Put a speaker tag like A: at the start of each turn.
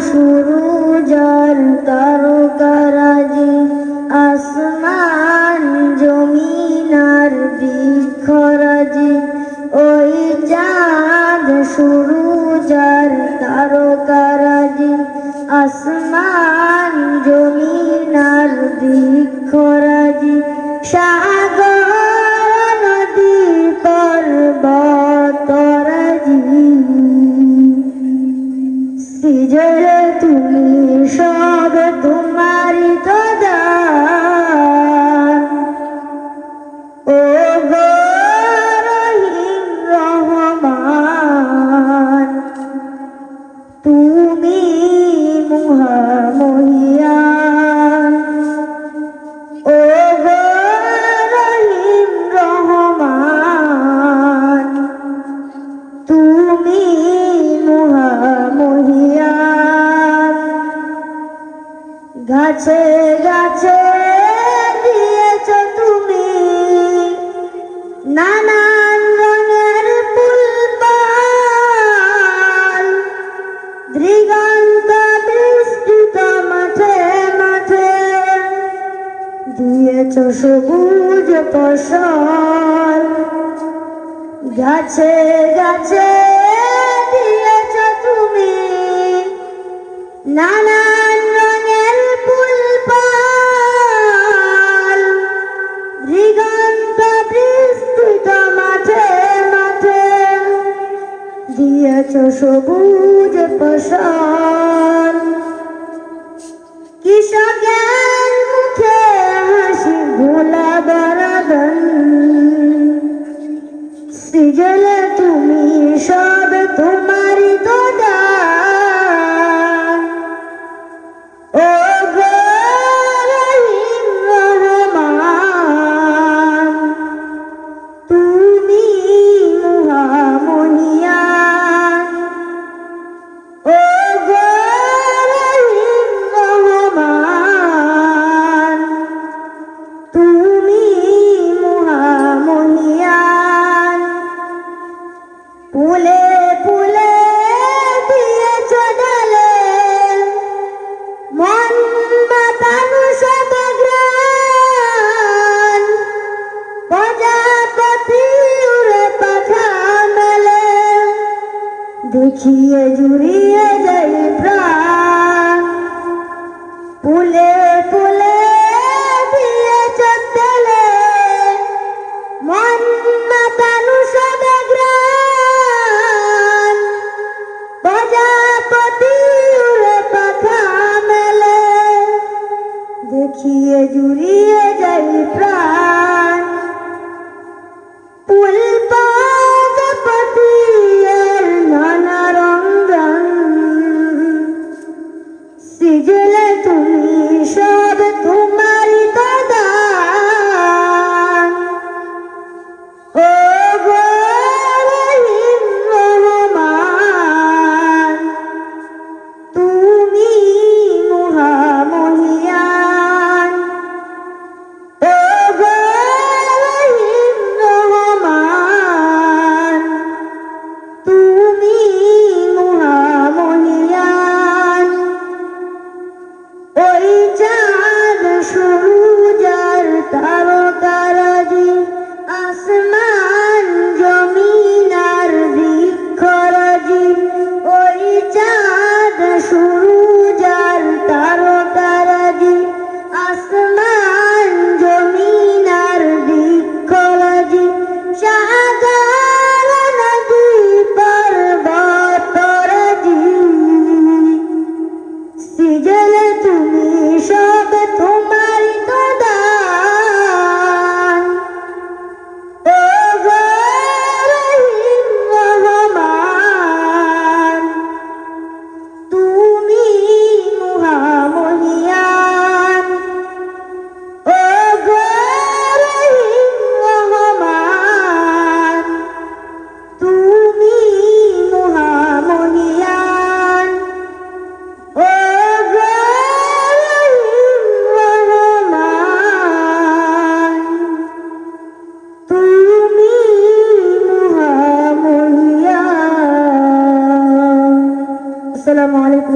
A: সুরুজ আর তারকারাজি, আসমান জমিন আর বৃক্ষরাজি, ওই চাঁদ সুরুজ আর তারকারাজি, আসমান জমিন আর বৃক্ষরাজি, সাগর নদী পর্বতরাজি, সৃজলে তুমি সব তোমারি তো দান। ও গো রহিম রহমান, তুমি মহামহিয়ান। ও গো রহিম রহমান, তুমি মহামহিয়ান। গাছে গাছে দিয়েছ তুমি নানান রঙের ফুলপাল, দিগন্ত বিস্তৃত মাঠে মাঠে দিয়েছ সবুজ ফসল। গাছে গাছে দিয়েছ তুমি নানান রঙের ফুলপাল, দিগন্ত বিস্তৃত মাঠে মাঠে দিয়েছ সবুজ ফসল। কৃষকের মুখে হাসি ভোলা বরাবর, সৃজলে তুমি সব তোমারি তো দান। ও গো রহিম রহমান, তুমি মহামহিয়ান। ও গো রহিম রহমান, তুমি মহামহিয়ান। ফুলে ফুলে দিয়েছ ডালে মন মাতানো সব গ্রাণ, প্রজাপতি উড়ে পাখা মেলে দেখিয়ে জুড়িয়ে যাই প্রাণ। ফুলে ফুলে দিয়েছ ডালে মন মাতানো সব গ্রাণ, প্রজাপতি উড়ে পাখা মেলে দেখিয়ে জুড়িয়ে যাই প্রাণ। ফুল প্রজাপতি এর নানা রঙ, সৃজলে তুমি সব তোমারি তো দান। ও গো রহিম রহমান, তুমি মহামহিয়ান। ও গো রহিম রহমান, তুমি মহামহিয়ান। ওই চাঁদ সূরজ আর তারকারাজি, আসমান জমিন আর বৃক্ষরাজি, ওই চাঁদ সূরজ আর তারকারাজি, আসমান জমিন আর বৃক্ষরাজি, সাগর নদী পর্বতরাজি, সৃজলে তুমি সব তোমারি তো দান। ও গো রহিম রহমান, তুমি মহামহিয়ান। ও গো রহিম রহমান, তুমি মহামহিয়ান। ও গো রহিম রহমান, তুমি মহামহিয়ান। আসসালামু আলাইকুম।